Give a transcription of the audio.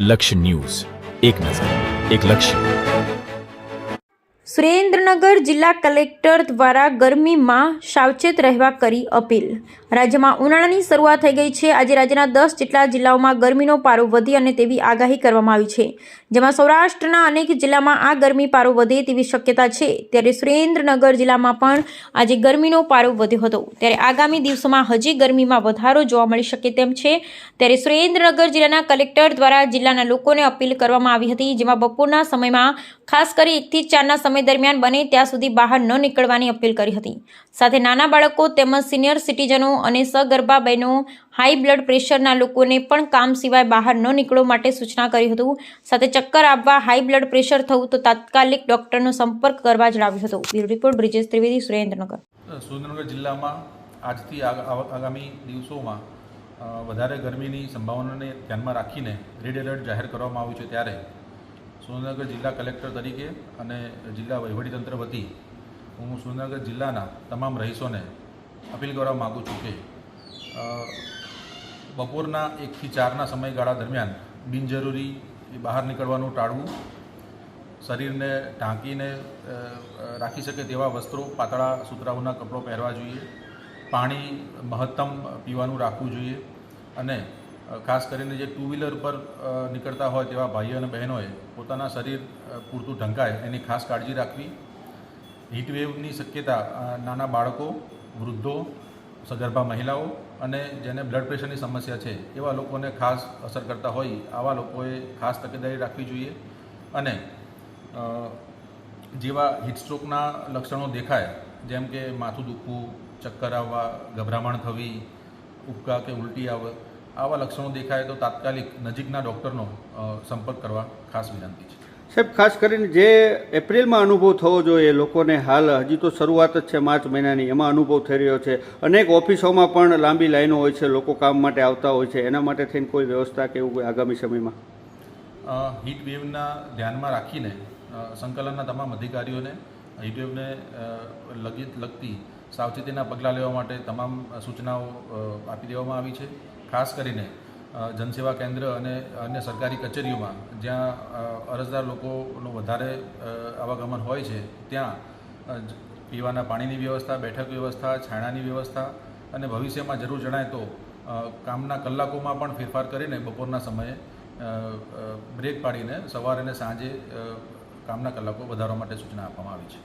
લક્ષ્ય ન્યૂઝ, એક નજર, એક લક્ષ્ય. સુરેન્દ્રનગર જિલ્લા કલેક્ટર દ્વારા ગરમીમાં સાવચેત રહેવા કરી અપીલ. રાજ્યમાં ઉનાળાની શરૂઆત થઈ ગઈ છે. આજે રાજ્યના 10 જેટલા જિલ્લાઓમાં ગરમીનો પારો વધે અને તેવી આગાહી કરવામાં આવી છે, જેમાં સૌરાષ્ટ્રના અનેક જિલ્લામાં આ ગરમી પારો વધે તેવી શક્યતા છે. ત્યારે સુરેન્દ્રનગર જિલ્લામાં પણ આજે ગરમીનો પારો વધ્યો હતો. ત્યારે આગામી દિવસોમાં હજી ગરમીમાં વધારો જોવા મળી શકે તેમ છે. ત્યારે સુરેન્દ્રનગર જિલ્લાના કલેક્ટર દ્વારા જિલ્લાના લોકોને અપીલ કરવામાં આવી હતી, જેમાં બપોરના સમયમાં ખાસ કરી 1 થી 4ના સમય દરમિયાન બને ત્યાં સુધી બહાર ન નીકળવાની અપીલ કરી હતી. સાથે નાના બાળકો તેમજ સિનિયર સિટીઝનો અને સગર્ભા બહેનો, હાઈ બ્લડ પ્રેશરના લોકોને પણ કામ સિવાય બહાર ન નીકળવા માટે સૂચના કરી હતું. સાથે ચક્કર આવવા, હાઈ બ્લડ પ્રેશર થવું તો તાત્કાલિક ડોક્ટરનો સંપર્ક કરવા જણાવ્યું હતું. Bureau report Brijesh Trivedi, Surendranagar. સુરેન્દ્રનગર જિલ્લામાં આજથી આગામી દિવસોમાં વધારે ગરમીની સંભાવનાને ધ્યાનમાં રાખીને રેડ એલર્ટ જાહેર કરવામાં આવ્યું છે. ત્યારે સુરેન્દ્રનગર જિલ્લા કલેક્ટર તરીકે અને જિલ્લા વહીવટીતંત્ર વતી હું સુરેન્દ્રનગર જિલ્લાના તમામ રહીશોને અપીલ કરવા માગું છું કે બપોરના 1 થી 4ના સમયગાળા દરમિયાન બિનજરૂરી બહાર નીકળવાનું ટાળવું, શરીરને ઢાંકીને રાખી શકે તેવા વસ્ત્રો, પાતળા સુતરાઉના કપડાં પહેરવા જોઈએ, પાણી મહત્તમ પીવાનું રાખવું જોઈએ અને ખાસ કરીને જે 2 વ્હીલર પર નીકળતા હોય તેવા ભાઈઓ અને બહેનોએ પોતાના શરીર પૂરતું ઢંકાય એની ખાસ કાળજી રાખવી. હીટવેવની શક્યતા નાના બાળકો, વૃદ્ધો, સગર્ભા મહિલાઓ અને જેને બ્લડ પ્રેશરની સમસ્યા છે એવા લોકોને ખાસ અસર કરતા હોય આવા લોકોએ ખાસ તકેદારી રાખવી જોઈએ. અને જેવા હીટસ્ટ્રોકના લક્ષણો દેખાય, જેમ કે માથું દુખવું, ચક્કર આવવા, ગભરામણ થવી, ઉબકા કે ઉલટી આવે, આવા લક્ષણો દેખાય તો તાત્કાલિક નજીકના ડૉક્ટરનો સંપર્ક કરવા ખાસ વિનંતી છે. સાહેબ, ખાસ કરીને જે એપ્રિલમાં અનુભવ થવો જોઈએ લોકોને, હાલ હજી તો શરૂઆત જ છે માર્ચ મહિનાની, એમાં અનુભવ થઈ રહ્યો છે. અનેક ઓફિસોમાં પણ લાંબી લાઈનો હોય છે, લોકો કામ માટે આવતા હોય છે. એના માટે થઈને કોઈ વ્યવસ્થા કે એવું આગામી સમયમાં? હીટ વેવના ધ્યાનમાં રાખીને સંકલનના તમામ અધિકારીઓને હીટવેવને લગતી સાવચેતીના પગલાં લેવા માટે તમામ સૂચનાઓ આપી દેવામાં આવી છે. ખાસ કરીને જનસેવા કેન્દ્ર અને અન્ય સરકારી કચેરીઓમાં જ્યાં અરજદાર લોકોનું વધારે આવાગમન હોય છે ત્યાં પીવાના પાણીની વ્યવસ્થા, બેઠક વ્યવસ્થા, છાંયડાની વ્યવસ્થા અને ભવિષ્યમાં જરૂર જણાય તો કામના કલાકોમાં પણ ફેરફાર કરીને બપોરના સમયે બ્રેક પાડીને સવારે અને સાંજે કામના કલાકો વધારવા માટે સૂચના આપવામાં આવી છે.